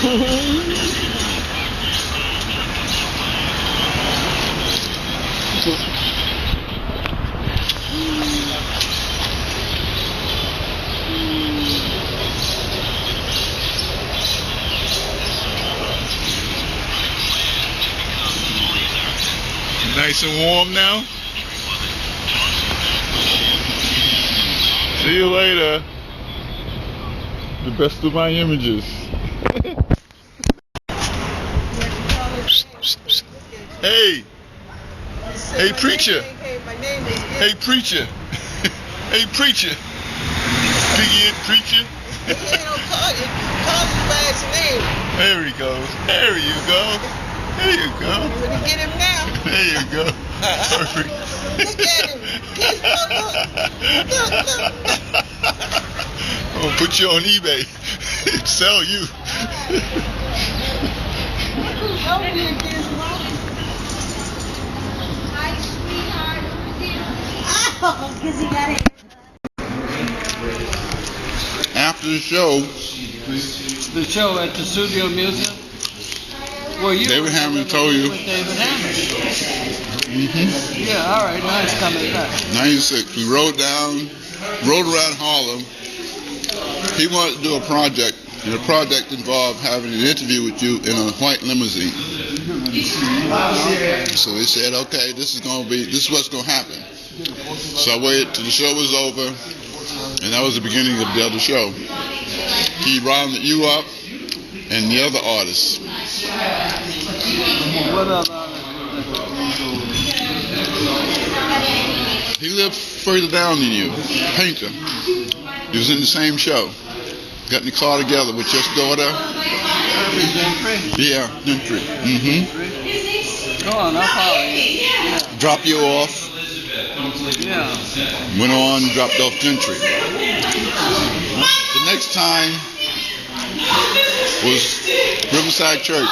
Nice and warm now. See you later. The best of my images. Hey. Hey, preacher. Hey, preacher. Hey, preacher. Biggie and preacher. There he goes. There you go. There you go. I'm gonna get him now. There you go. Perfect. Look at him. Look. I'm gonna put you on eBay. Sell you. After the show. The show at the Studio Music? Well, you David Hammond told you. With David Hammond. Mm-hmm. Yeah, all right. Now it's coming back. 96. We rode around Harlem. He wanted to do a project, and the project involved having an interview with you in a white limousine. So he said, okay, this is what's gonna happen. So I waited till the show was over, and that was the beginning of the other show. He rounded you up and the other artists. What other? He lived further down than you, painter. He was in the same show. Got in the car together with your daughter. Yeah, Gentry. Mm-hmm. Go on, I'll follow you. Yeah. Drop you off. Yeah. Went on, dropped off Gentry. The next time was Riverside Church.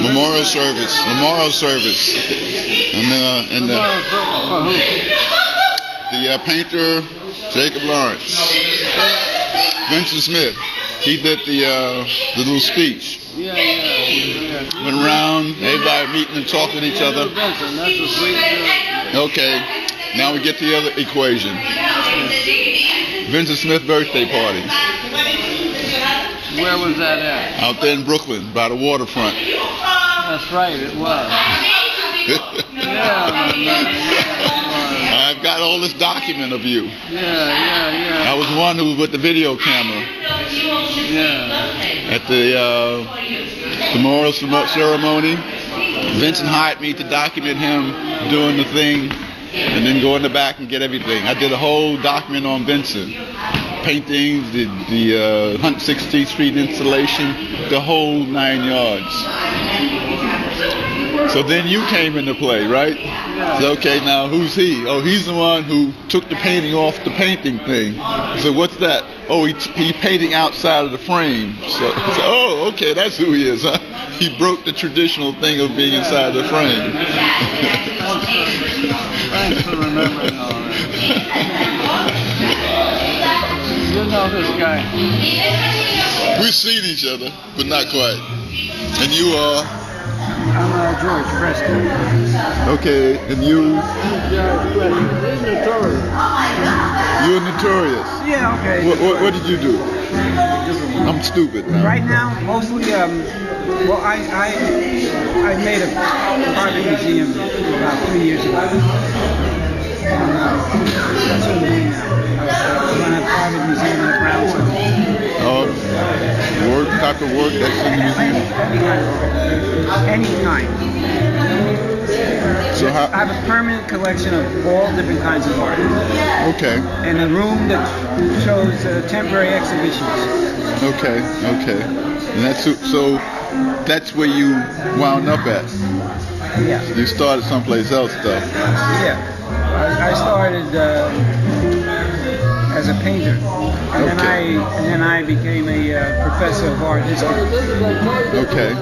Memorial service. And the painter Jacob Lawrence, Vincent Smith. He did the little speech. Yeah. Went around, everybody meeting and talking to each other. That's a sweet dude. Okay, now we get to the other equation. Vincent Smith birthday party. Where was that at? Out there in Brooklyn, by the waterfront. That's right, it was. Yeah. I've got all this document of you. Yeah. I was one who was with the video camera. Yeah. At the memorial ceremony. Vincent hired me to document him doing the thing and then go in the back and get everything. I did a whole document on Vincent. Paintings, the 116th Street installation, the whole 9 yards. So then you came into play, right? Yeah. So, okay, now who's he? Oh, he's the one who took the painting off the painting thing. So what's that? Oh, he's painting outside of the frame. So, oh, okay, that's who he is, huh? He broke the traditional thing of being inside the frame. Thanks for remembering all that. You know this guy. We've seen each other, but not quite. And you are? I'm George Preston. Okay, and you? George Preston. He's notorious. You're notorious. Yeah, okay. What did you do? I'm stupid now. Right now, mostly, well, I made a private museum about 3 years ago. That's what I'm doing now. I run a private museum in the Brownstone. What type of work that's in the museum? Any kind. So I have a permanent collection of all different kinds of art. Okay. And a room that shows temporary exhibitions. Okay. And that's where you wound up at. Yeah. You started someplace else though. Yeah. I started as a painter, and then I became a professor of art history. Okay.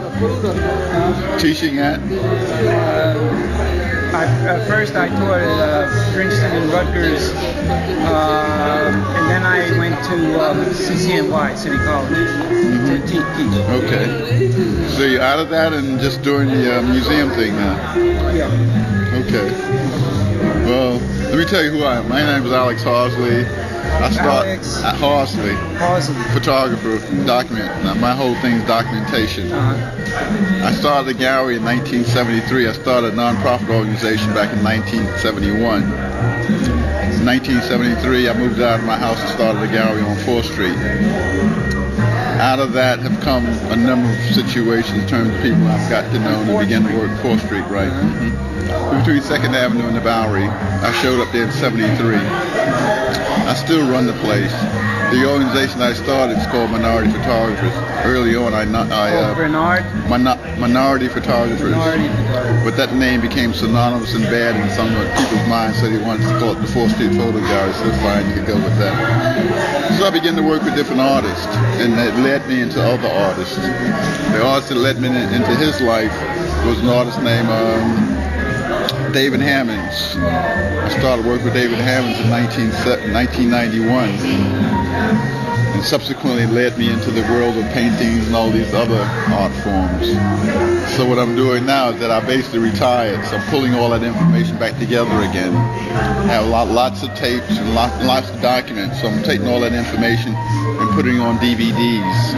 Teaching at? First I taught at Princeton and Rutgers And then I went to CCNY, City College, to teach. Okay. So you're out of that and just doing the museum thing now? Yeah. Okay. Well, let me tell you who I am. My name is Alex Horsley. I start Alex at Horsley, photographer, document. Now, my whole thing is documentation. I started a gallery in 1973. I started a non-profit organization back in 1971. In 1973, I moved out of my house and started a gallery on 4th Street. Out of that have come a number of situations in terms of people I've got to know and began to work 4th Street, right? Between 2nd Avenue and the Bowery. I showed up there in 73. I still run the place. The organization I started is called Minority Photographers. Early on, Minority Photographers. But that name became synonymous and bad in some people's minds, so they wanted to call it the 4th Street Photo Gallery, so fine, you could go with that. So I began to work with different artists, and it led me into other artists. The artist that led me into his life was an artist named David Hammonds. I started working with David Hammonds in 1991, and subsequently led me into the world of paintings and all these other art forms. So what I'm doing now is that I basically retired, so I'm pulling all that information back together again. I have lots of tapes and lots of documents, so I'm taking all that information and putting it on DVDs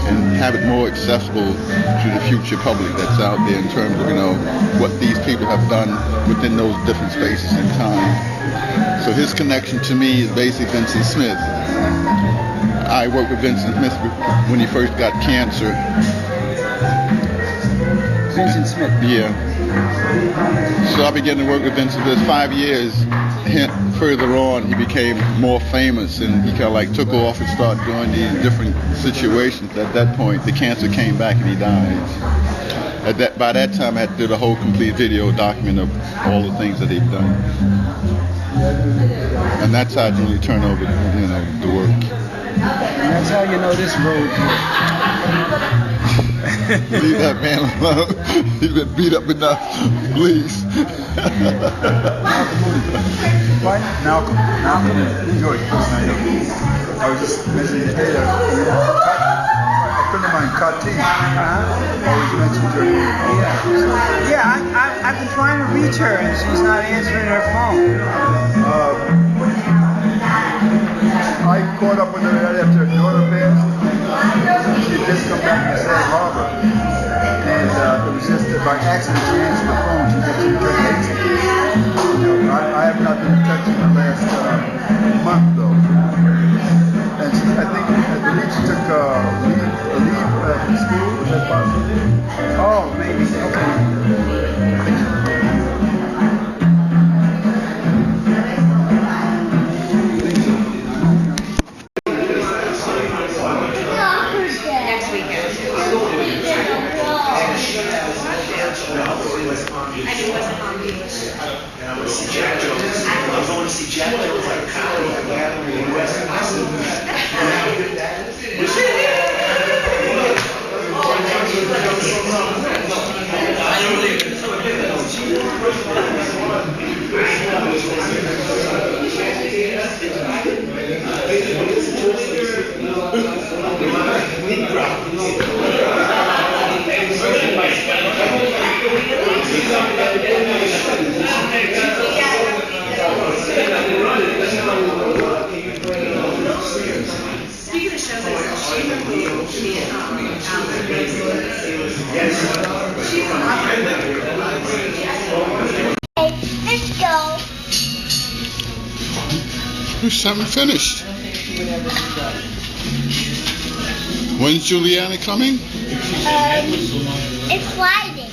and have it more accessible to the future public that's out there in terms of, what these people have done within those different spaces and time. So his connection to me is basically Vincent Smith. I worked with Vincent Smith when he first got cancer. Vincent Smith. Yeah. So I began to work with Vincent for 5 years. Further on, he became more famous, and he kind of like took off and started doing these different situations. At that point, the cancer came back and he died. By that time, I had to do the whole complete video document of all the things that he'd done. And that's how I generally turn over, the work. And that's how you know this road. Leave that man alone. He's been beat up enough. Please. Malcolm. George. I was just mentioning today that a friend of mine, Kati, always mentions her name. Yeah, I've been trying to reach her and she's not answering her phone. I caught up with her right after her daughter passed. She had just come back to Sag Harbor. And it was just that by accident she answered the phone. She just returned exit. I have not been in touch in the last month though. And I believe she took a leave from school. Was that possible? Oh, maybe. Okay. Speaking of shows, she revealed me Let's go. You haven't finished. When's Juliana coming? It's Friday.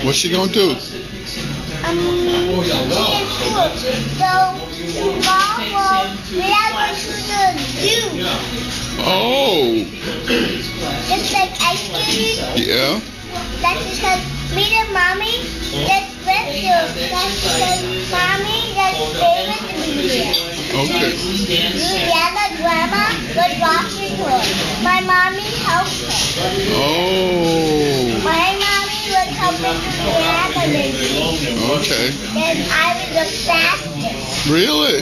What's she gonna do? She is school. So tomorrow we are going to the zoo. Oh, Just like ice cream. yeah. That's because me and mommy just went to. That's because mommy just favorite to be here. Okay. Juliana grandma was walking to her. My mommy helped her. Oh, My mommy was helping Juliana maybe. okay. And I was the fastest. Really?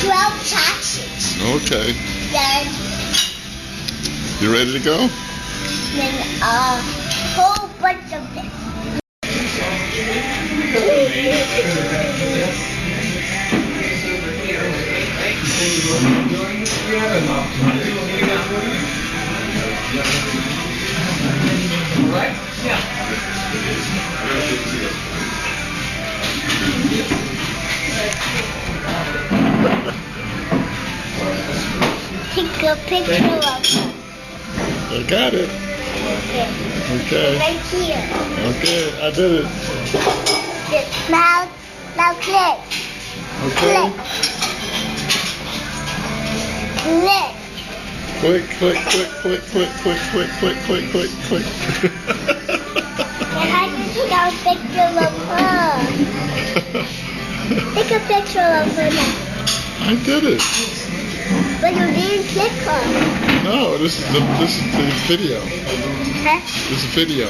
12 taxes. Okay. Then, You ready to go? then a whole bunch of this. Take a picture of her. I got it. Okay. Right here. Okay, I did it. Just now click. Okay. Click. Click, click, click, click, click, click, click, click, click, click, click. I had to take out a picture of her. Take a picture of her now. I did it. But you didn't click her. No, this is the video. Huh? This is video.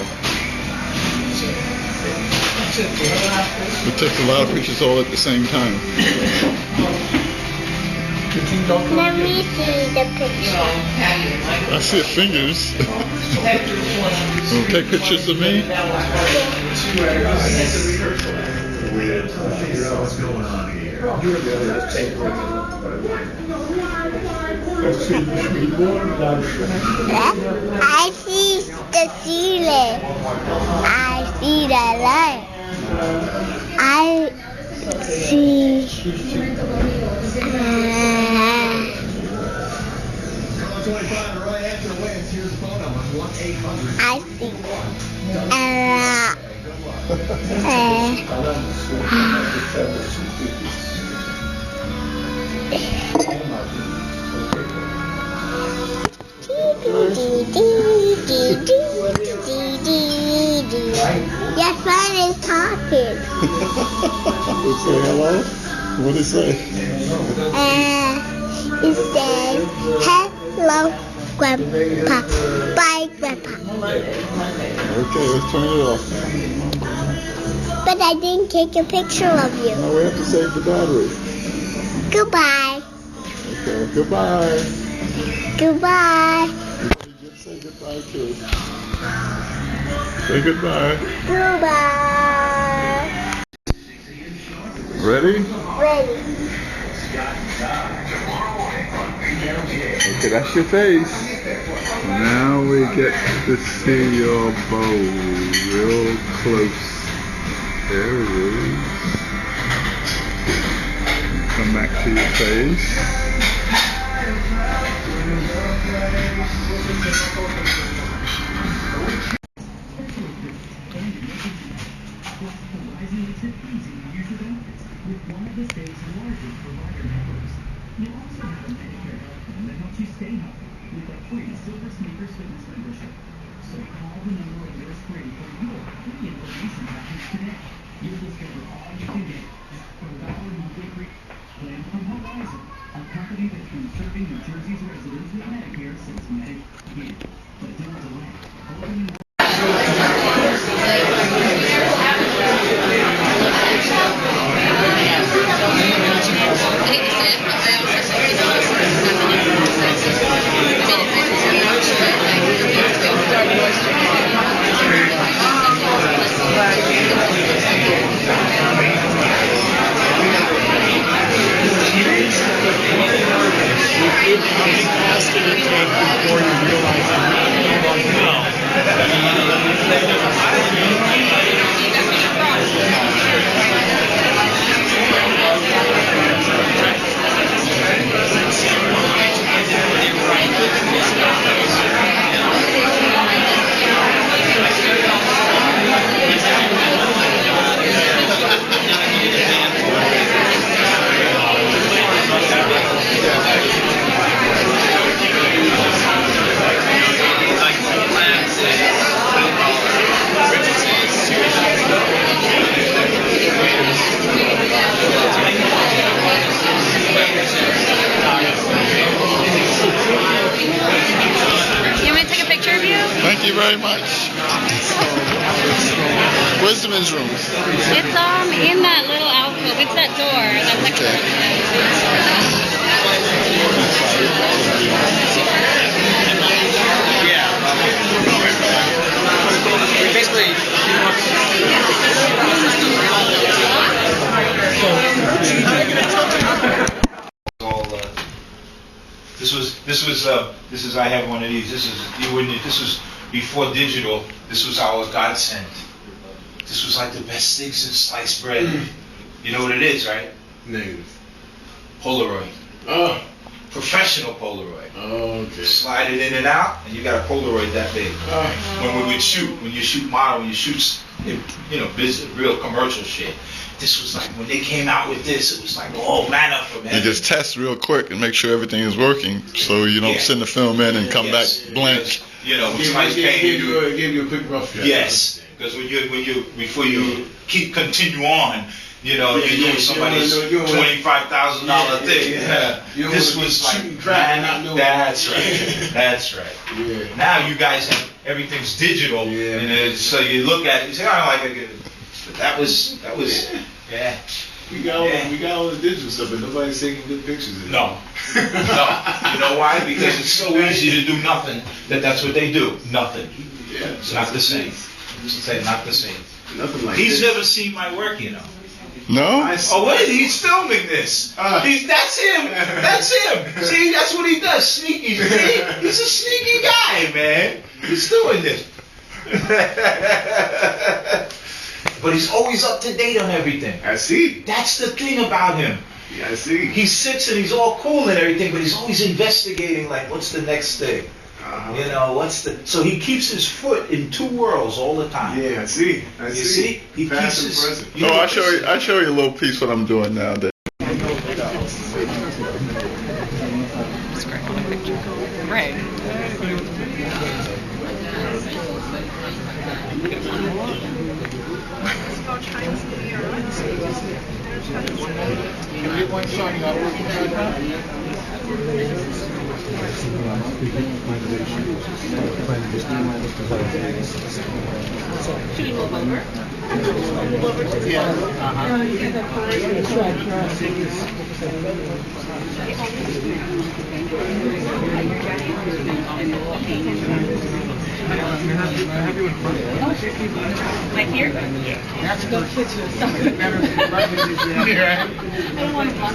We took a lot of pictures all at the same time. Let me see the picture. I see your fingers. Wanna take pictures of me? I see the ceiling. I see the light. I see. I see. Your friend is talking. Say hello? What did he say? it says, "Hello, Grandpa." Bye, Grandpa. Okay, let's turn it off. But I didn't take a picture of you. Now we have to save the battery. Goodbye. Okay, goodbye. Goodbye. Just say goodbye too. Say goodbye. Goodbye. Ready? Ready. Okay, that's your face. Now we get to see your bow real close. There it is. Come back to your face. Thank you very much. Where's the men's room? It's in that little alcove. It's that door. That's next to This is I have one of these. This was before digital. This was our godsend. This was like the best thing since sliced bread. You know what it is, right? Negative. Polaroid. Oh. Professional Polaroid. Oh, okay. Slide it in and out, and you got a Polaroid that big. When we would shoot, when you shoot model, when you shoot, business, real commercial shit. This was like, when they came out with this, it was like, oh, man up from You heaven. just test real quick and make sure everything is working, so you don't send the film in and come back blank. When somebody's paying you. It gave you a quick rough draft. Yes, because before you continue on, you're doing somebody's $25,000 thing. Yeah. This was like, that's right. That's right. Yeah. Now you guys have everything's digital, and so you look at it, you say, I don't like it. But that was, yeah. We got all the digital stuff, but nobody's taking good pictures of it. No. No. You know why? Because it's so easy to do nothing that's what they do. Nothing. Yeah. It's not the same. Say not the same. Nothing like He's this. never seen my work, No? Oh wait, he's filming this. That's him. That's him. See, that's what he does. Sneaky. See? He's a sneaky guy, man. He's doing this. But he's always up to date on everything. I see. That's the thing about him. Yeah, I see. He sits and he's all cool and everything, but he's always investigating, like, what's the next thing? So he keeps his foot in two worlds all the time. Yeah, I see. You see? He Past keeps and his... present. I show you a little piece what I'm doing now. Right. Can we get one shot? You got working right now? Should we move over? Move over to the like here? Yeah. That's a good picture. I don't want to block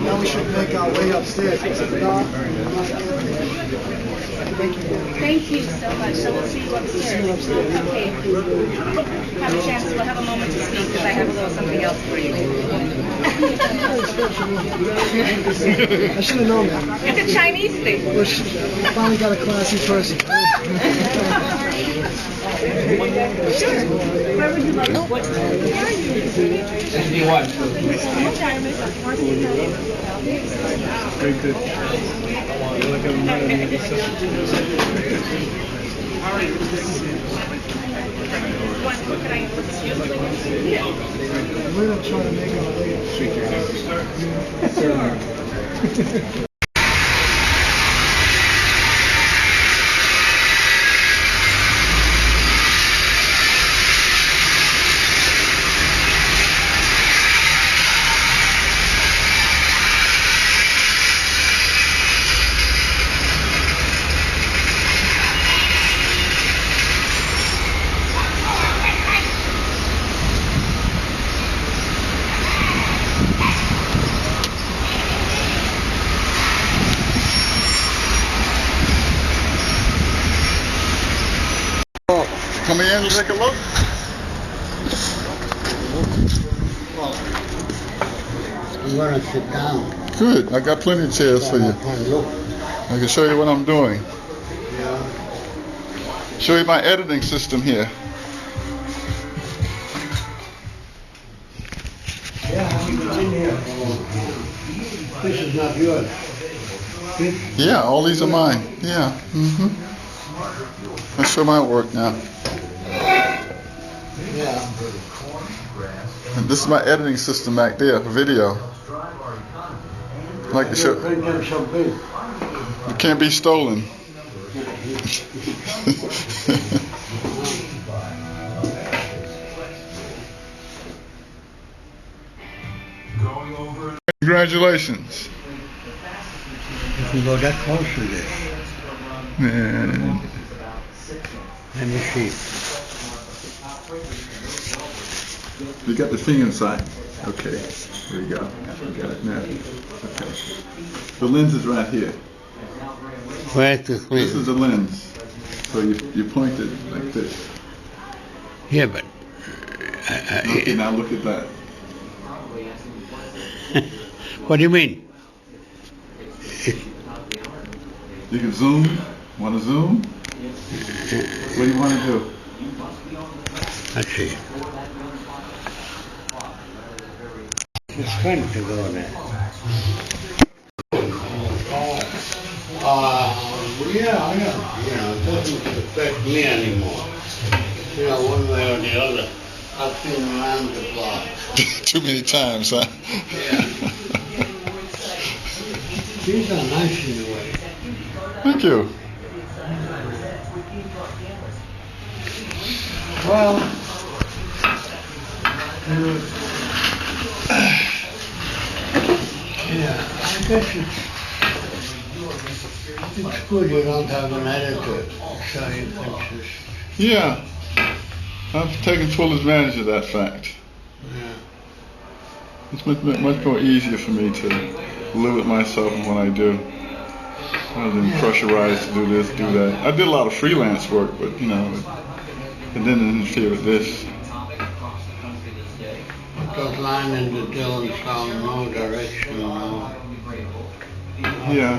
Now we should make our way upstairs. Thank you so much. So we'll see you upstairs. Okay. Have a chance. We'll have a moment to speak because I have a little something else for you. I should have known that. It's a Chinese thing. Finally got a classy person. Sure. Where would you like? What? Very good. We're not trying to make our way up. Come in and take a look. I'm gonna sit down. Good. I got plenty of chairs for you. I can show you what I'm doing. Show you my editing system here. This is not yours. Yeah, all these are mine. Yeah. Let's show my work now. Yeah. And this is my editing system back there for video. I like to show. Print them so big. It can't be stolen. Congratulations. If we go that close to this, Man. let me see. You got the thing inside. Okay. There you go. You got it now. Okay. The lens is right here. Where's the screen? This is the lens. So you point it like this. Yeah, but Okay, now look at that. what do you mean? You can zoom. Want to zoom? What do you want to do? Let's see. It's fun to go there. Yeah, it doesn't affect me anymore. One way or the other. I've been around the block. Too many times, huh? Yeah. These are nice in a way. Thank you. Well, yeah, I guess it's good you don't have an editor, so you can just, Yeah. I've taken full advantage of that fact. yeah. It's much more easier for me to limit myself in what I do, rather than pressurized to do this, do that. I did a lot of freelance work, but it didn't interfere with this. Those lines in the Dylan song, no direction, no. Yeah.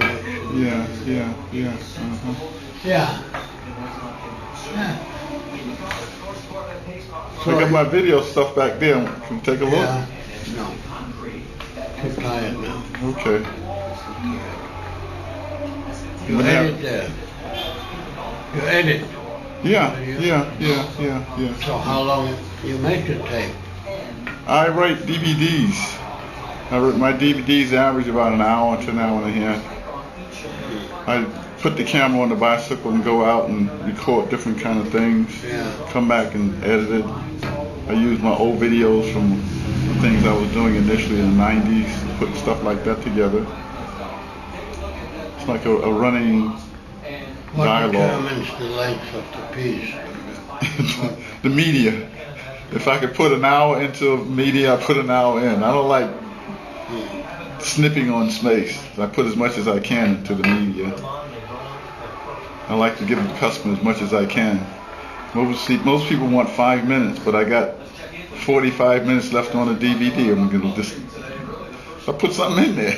Yeah. I got my video stuff back there. Can you take a look? Yeah. No. Too tired now. Okay. You What edit there. You edit. Yeah. So how long you make the tape? I write DVDs. My DVDs average about an hour to an hour and a half. I put the camera on the bicycle and go out and record different kind of things. Yeah. Come back and edit it. I use my old videos from things I was doing initially in the 90s to put stuff like that together. It's like a running What dialogue. determines the length of the piece? The media. If I could put an hour into media, I put an hour in. I don't like snipping on space. I put as much as I can into the media. I like to give the customer as much as I can. Most people want 5 minutes, but I got 45 minutes left on the DVD. I'm gonna just I put something in there.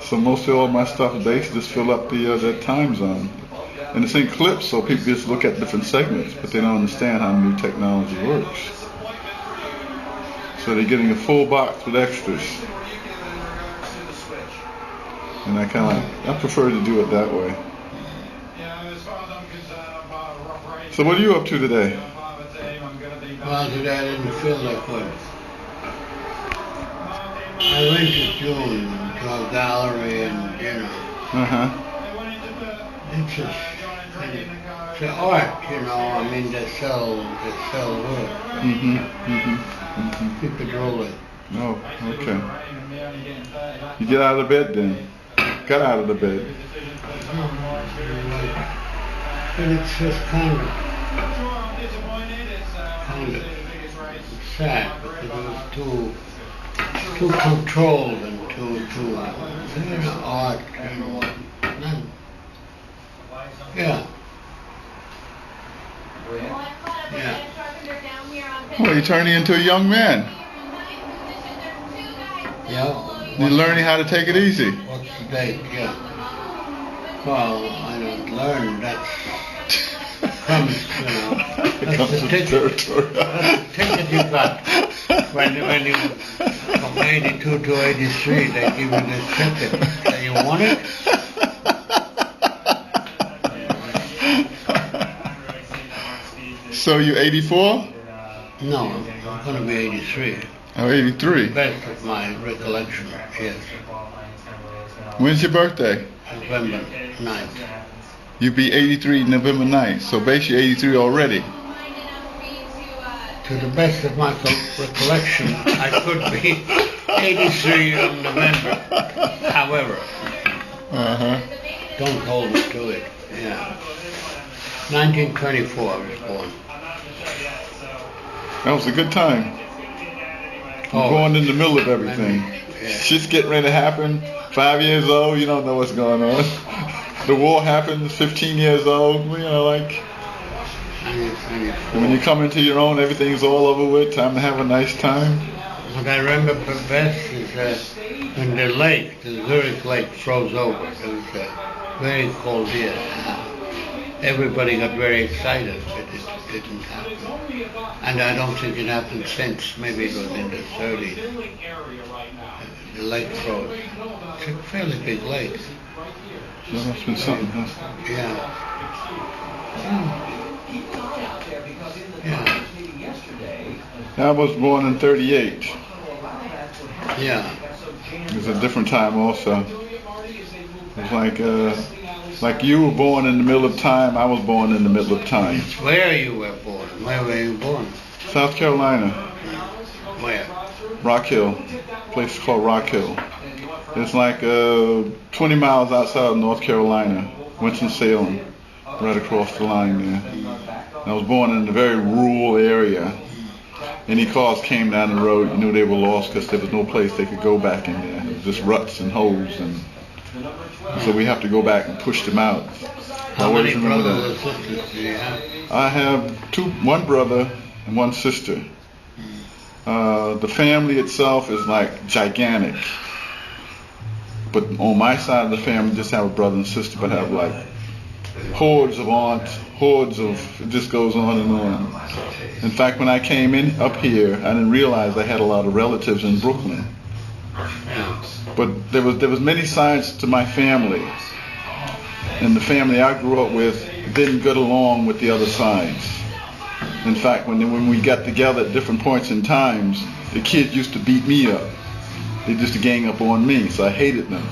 So most of all my stuff basically just fill up that time zone. And it's in clips, so people just look at different segments, but they don't understand how new technology works. So they're getting a full box with extras. And I prefer to do it that way. So what are you up to today? Well, today I didn't feel that good. I went to June to a gallery and, it's just, it's the art, I mean, they sell work. People draw it. Oh, okay. You get out of bed then? Got out of the bed. And it's just kind of sad because it was too controlled and too art, Yeah. Well, you're turning into a young man. Yeah. You're learning how to take it easy. What's the date? Yeah. Well, I don't learn. That's that's the ticket. That's the ticket you got. When you from 82 to 83, they give you this ticket. Do you want it? So you're 84? No, I'm going to be 83. Oh, 83. Best of my recollection, yes. When's your birthday? November 9th. You'll be 83 November 9th. So basically 83 already. To the best of my recollection, I could be 83 in November. However, don't hold me to it. Yeah. 1924 I was born. That was a good time. Going in the middle of everything. Shit's getting ready to happen. 5 years old, you don't know what's going on. The war happens, 15 years old, like. And when you come into your own, everything's all over with. Time to have a nice time. What I remember best is when the lake, the Zurich Lake, froze over. It was a very cold year. Everybody got very excited, but it didn't happen. And I don't think it happened since. Maybe it was in the 30s. The lake froze. It's a fairly big lake. That must have been something, huh? Yeah. I was born in 38. Yeah. It was a different time also. It was like you were born in the middle of time, I was born in the middle of time. Where you were born? Where were you born? South Carolina. Where? Rock Hill. A place called Rock Hill. It's like 20 miles outside of North Carolina. Winston-Salem. Right across the line there. I was born in a very rural area. Any cars came down the road, you knew they were lost because there was no place they could go back in there. It was just ruts and holes, and so we have to go back and push them out. How many brothers or sisters do you have? I have one brother and one sister. The family itself is like gigantic. But on my side of the family, just have a brother and sister, but have like hordes of aunts, hordes of, it just goes on and on. In fact, when I came in up here, I didn't realize I had a lot of relatives in Brooklyn. But there was many sides to my family, and the family I grew up with didn't get along with the other sides. In fact, when we got together at different points in times, the kids used to beat me up. They used to gang up on me, so I hated them.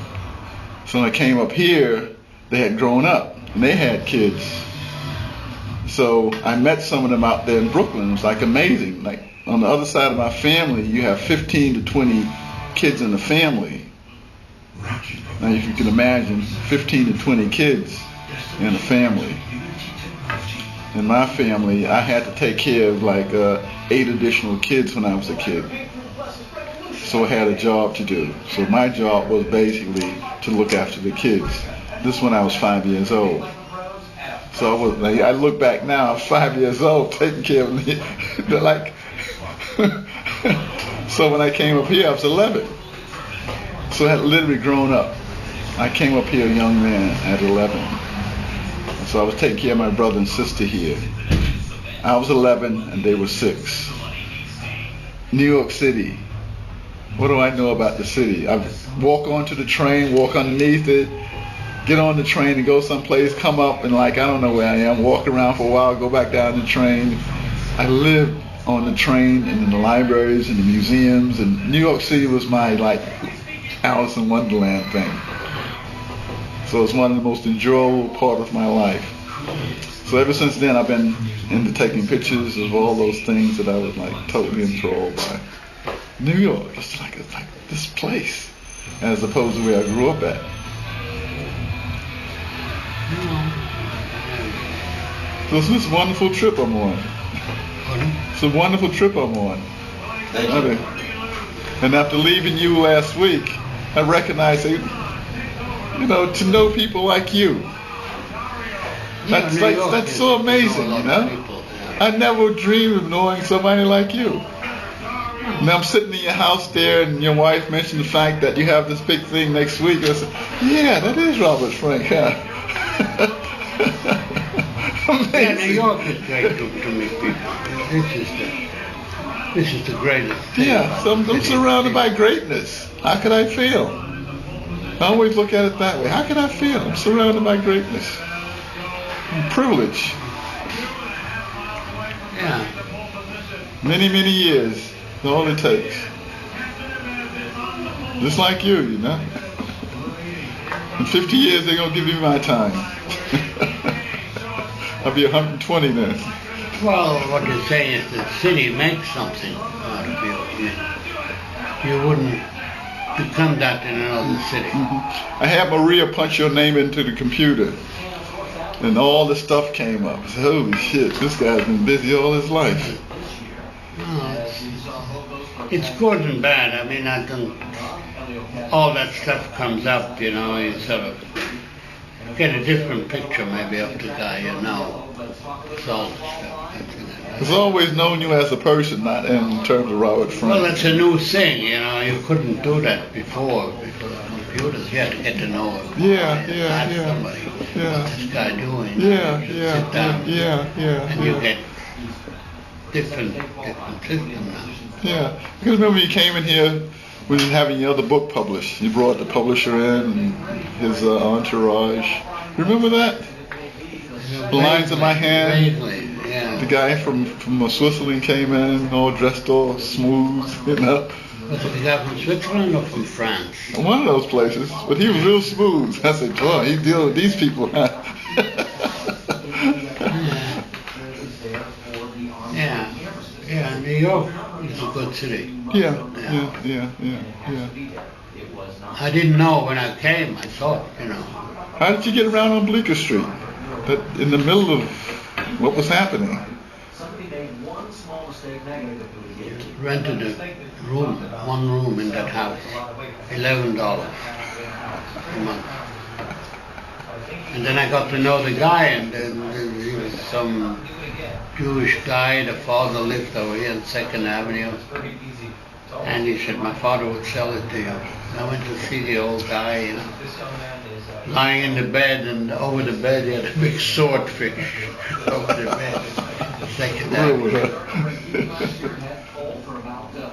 So when I came up here, they had grown up and they had kids. So I met some of them out there in Brooklyn. It was like amazing. Like on the other side of my family, you have 15 to 20 kids in the family. Now if you can imagine 15 to 20 kids in a family. In my family, I had to take care of like 8 additional kids when I was a kid. So I had a job to do. So my job was basically to look after the kids. This when I was 5 years old. So I look back now, I was 5 years old, taking care of them. They're like, so when I came up here, I was 11. So I had literally grown up. I came up here a young man at 11. So I was taking care of my brother and sister here. I was 11 and they were 6. New York City. What do I know about the city? I walk onto the train, walk underneath it, get on the train and go someplace, come up and like, I don't know where I am, walk around for a while, go back down the train. I lived on the train and in the libraries and the museums, and New York City was my like Alice in Wonderland thing. So it's one of the most enjoyable part of my life. So ever since then I've been into taking pictures of all those things that I was like totally enthralled by. New York, it's like this place, as opposed to where I grew up at. So it's this wonderful trip I'm on. It's a wonderful trip I'm on. Thank you. And after leaving you last week, I recognized, you know, to know people like you. That's so amazing, you know? I never dreamed of knowing somebody like you. Now I'm sitting in your house there, and your wife mentioned the fact that you have this big thing next week. I said, yeah, that is Robert Frank, huh? Yeah, New York is great to meet people. This is the greatest thing. Yeah, so I'm surrounded by greatness. How could I feel? I always look at it that way. How can I feel? I'm surrounded by greatness. I'm privileged. Yeah. Many, many years. That's all it takes. Just like you, you know. In 50 years, they're going to give me my time. I'll be 120 then. Well, what you're saying is the city makes something out of you. You wouldn't become that in another city. Mm-hmm. I had Maria punch your name into the computer, and all the stuff came up. I said, holy shit, this guy's been busy all his life. No, it's good and bad. I mean, all that stuff comes up, you know, you sort of get a different picture maybe of the guy you know. It's all the stuff. I've always known you as a person, not in terms of Robert Frank. Well, it's a new thing, you know. You couldn't do that before because of computers. You had to get to know him. Somebody. What's this guy doing? Sit down. And you get different system now. Yeah, because remember you came in here when you were having your other book published. You brought the publisher in and his entourage. Remember that? The Lines in My Hand. Vaguely, yeah. The guy from Switzerland came in, all dressed all smooth, you know. Was it the guy from Switzerland or from France? One of those places, but he was real smooth. I said, boy, he deals with these people. Yeah, New York is a good city. Yeah. I didn't know when I came, I thought, you know. How did you get around on Bleecker Street? That in the middle of what was happening? Rented a room, one room in that house, $11 a month. And then I got to know the guy, and then he was some Jewish guy. The father lived over here on 2nd Avenue. And he said, my father would sell it to you. I went to see the old guy, you know. lying in the bed, and over the bed he had a big swordfish over the bed.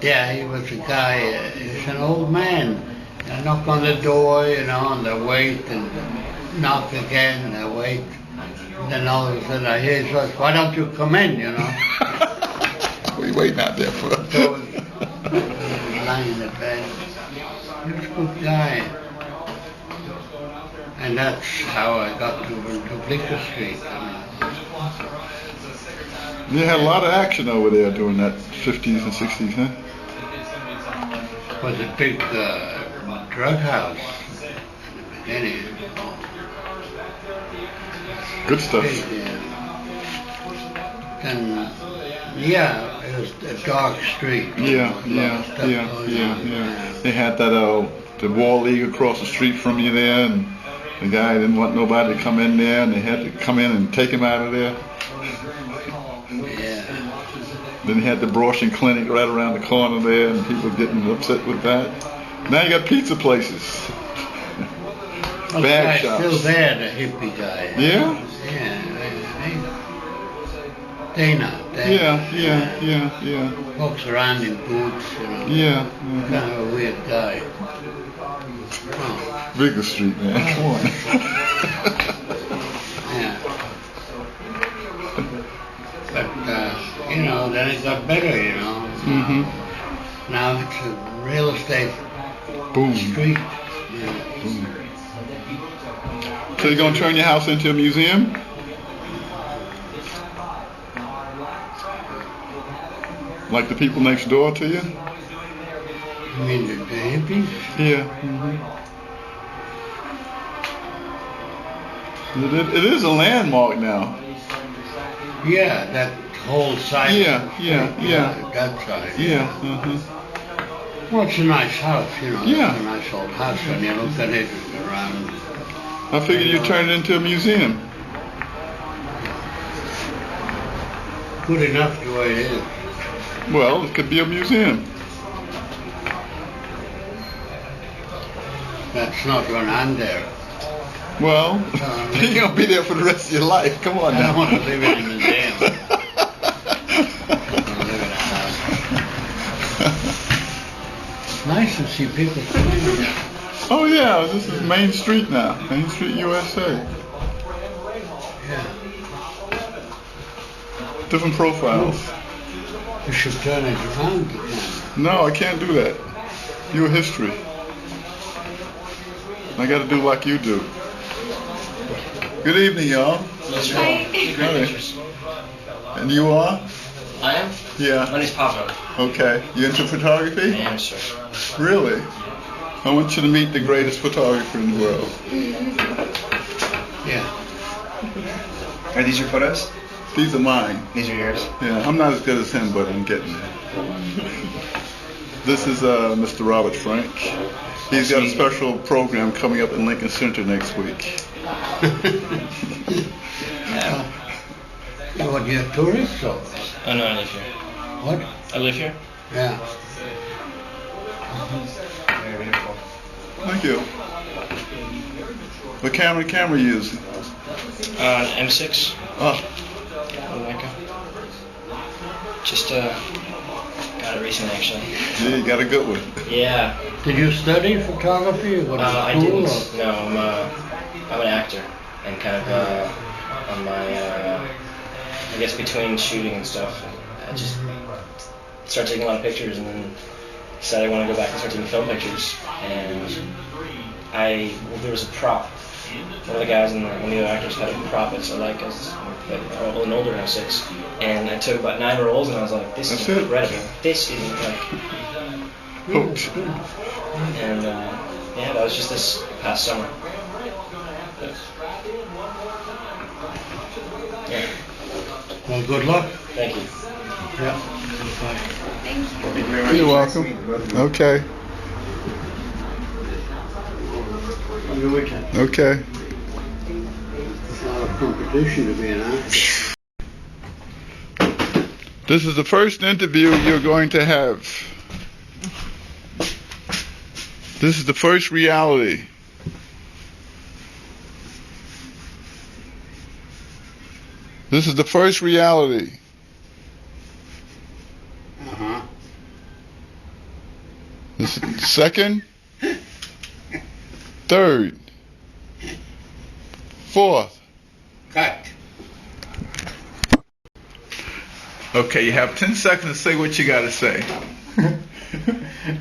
Yeah, he was a guy, he was an old man. I knock on the door, and I wait, and knock again, and I wait. And then all of a sudden I hear his voice, "Why don't you come in, What are you waiting out there for? So, lying in the bed. He was a good guy. And that's how I got to Bleecker Street. You had a lot of action over there during that 50s and 60s, huh? It was a big drug house in the beginning. Good stuff. And it was a dark street. Yeah. They had that the War League across the street from you there, and the guy didn't want nobody to come in there, and they had to come in and take him out of there. Yeah. Then they had the abortion clinic right around the corner there, and people getting upset with that. Now you got pizza places. Bag shops. Still there, the hippie guy. Yeah? Yeah. Dana. Yeah. Walks around in boots, Yeah. Kind of a weird guy. Bigger Street, man. Come on. Yeah. But, then it got better, Mm-hmm. Now it's a real estate Boom. street. Boom. So you're going to turn your house into a museum? Like the people next door to you? You mean the hippies? Yeah. Mm-hmm. It is a landmark now. Yeah, that whole side. Yeah. That side. Yeah. Well, it's a nice house, Yeah. It's a nice old house, and you look at it around. I figured you'd turn it into a museum. Good enough the way it is. Well, it could be a museum. That's not going on there. Well, you're going to be there for the rest of your life. Come on I now. don't want to live in a museum. I want to live in a house. It's nice to see people coming here. Oh yeah, this is Main Street now. Main Street, USA. Yeah. Different profiles. You should turn it around again. No, I can't do that. You're history. I got to do like you do. Good evening, y'all. Hi. Howdy. And you are? I am? Yeah. My name's Pablo. Okay. You into photography? I am, sir. Really? I want you to meet the greatest photographer in the world. Yeah. Are these your photos? These are mine. These are yours? Yeah, I'm not as good as him, but I'm getting there. This is Mr. Robert Frank. He's got a special program coming up in Lincoln Center next week. What, you're a tourist or? Oh, no, I live here. What? I live here? Yeah. Very beautiful. Thank you. What camera you using? M6. Oh, Leica. Just got it recently, actually. yeah, you got a good one. Yeah. Did you study photography? Or I school, didn't. or? No, I'm an actor, and kind of on my I guess between shooting and stuff, I just started taking a lot of pictures, and then decided I want to go back and start taking film pictures. And there was a prop. One of the guys and one of the other actors had a prop that's like an older M6, and I took about 9 rolls, and I was like, this is incredible. This is like Hooked. And yeah, that was just this past summer. Yeah. Well, good luck. Thank you. Yeah. Thank you. You're welcome. Okay. Good weekend. Okay. It's not a competition to be an actor. This is the first interview you're going to have. This is the first reality. This is the first reality. Uh-huh. This is the second, third, fourth. Cut. Okay, you have 10 seconds to say what you got to say.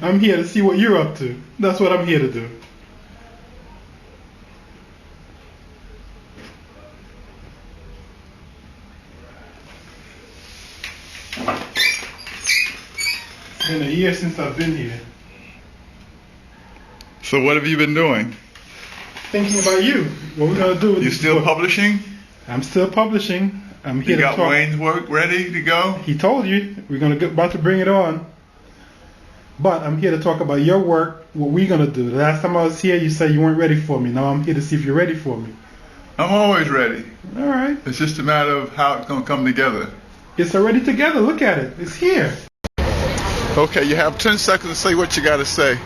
I'm here to see what you're up to. That's what I'm here to do. It's been a year since I've been here. So what have you been doing? Thinking about you. What we're gonna do with You this still book. publishing? I'm still publishing. I'm here You to got talk. Wayne's work ready to go? He told you we're about to bring it on. But I'm here to talk about your work, what we're gonna do. The last time I was here, you said you weren't ready for me. Now I'm here to see if you're ready for me. I'm always ready. All right. It's just a matter of how it's going to come together. It's already together. Look at it. It's here. Okay, you have 10 seconds to say what you got to say.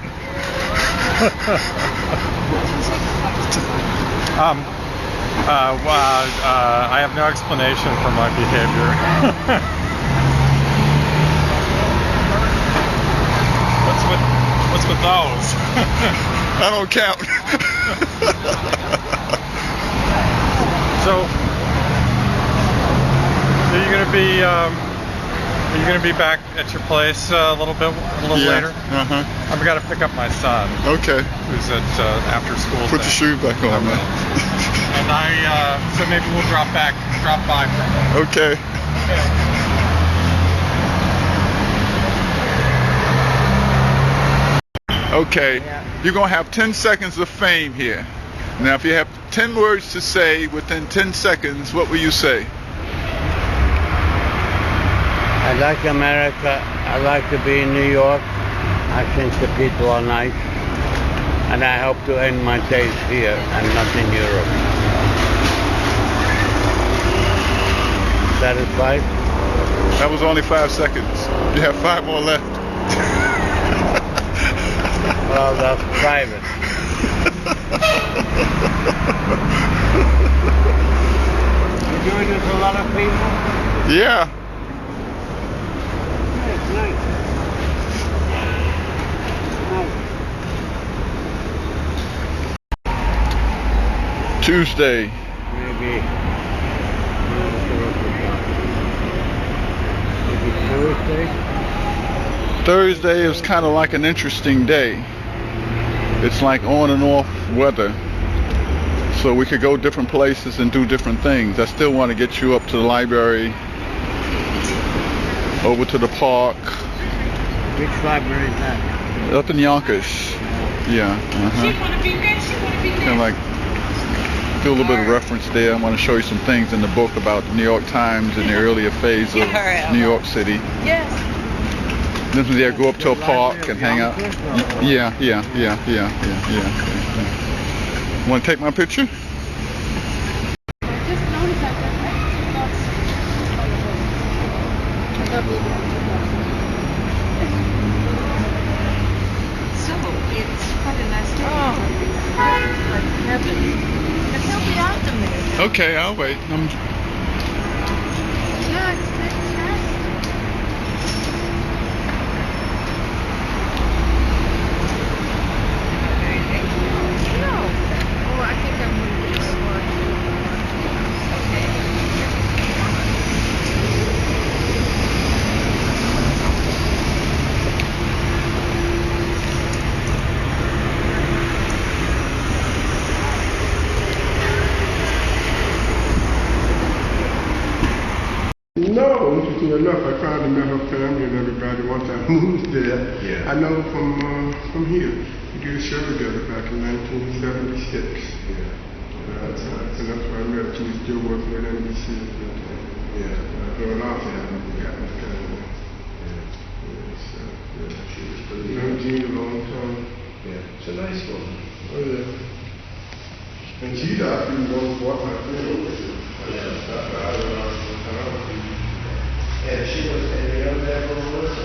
I have no explanation for my behavior. What's with those? I don't count. So, are you gonna be back at your place a little later? Uh-huh. I've got to pick up my son. Okay. Who's at after school. Put your shoes back on, man. And so maybe we'll drop by for Okay. Okay, you're going to have 10 seconds of fame here. Now, if you have 10 words to say within 10 seconds, what will you say? I like America. I like to be in New York. I think the people are nice. And I hope to end my days here and not in Europe. Satisfied? That was only 5 seconds. You have 5 more left. Well, that's private. You doing this with a lot of people? Yeah. Nice, nice. Tuesday. Maybe Thursday? Thursday is kind of like an interesting day. It's like on and off weather. So we could go different places and do different things. I still want to get you up to the library, over to the park. Which library is that? Up in Yonkers. Yeah. Kind of like do a little bit of reference there. I want to show you some things in the book about the New York Times in the earlier phase of New York City. Yes. Then from there, go up to a park and hang out. Yeah. Want to take my picture? So, it's quite a nice day. Oh, like heaven. And he'll be out to me. Okay, I'll wait. Yeah, it's fantastic. No. Oh, I think I'm going to get this one. No, interesting enough, I finally met her family and everybody once I moved there. Yeah. I know from here. We did a show together back in 1976. And that's where I met her. She was still working at NBC at that time. Growing off there, we got this kind of she was pretty young Jean a long time. Yeah, it's a nice woman. Oh, yeah. And she's actually one of my friends over here. Yeah, she was in the other day for Melissa.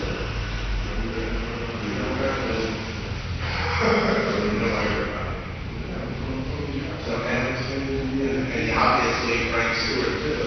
So, and obviously Frank Stewart too.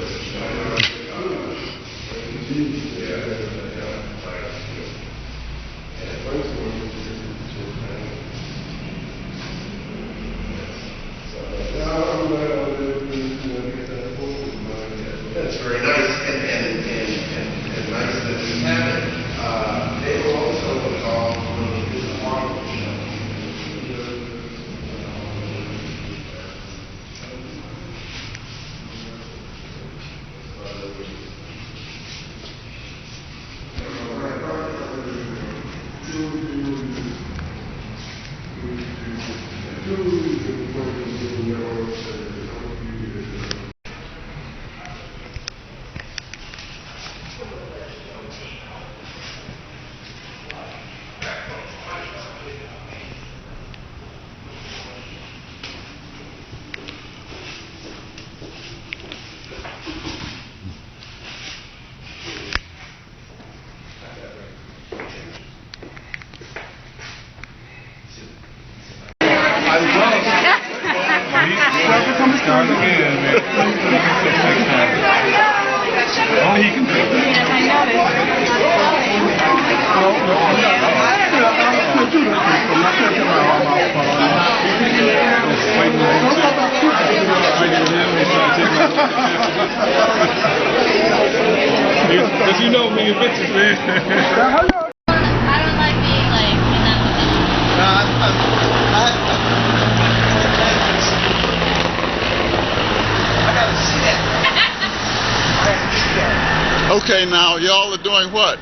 Because you know me and bitches, man. I don't like being like in that position. Okay, now y'all are doing what?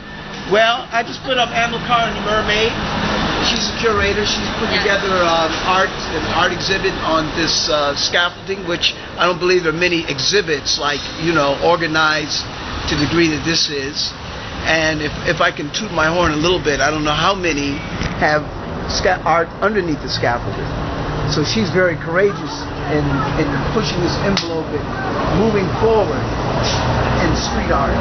Well, I just put up Amilcar and the Mermaid. She's a curator. She's put together an art exhibit on this scaffolding, which I don't believe there are many exhibits like, organized to the degree that this is. And if I can toot my horn a little bit, I don't know how many have art underneath the scaffolding. So she's very courageous in pushing this envelope and moving forward in street art.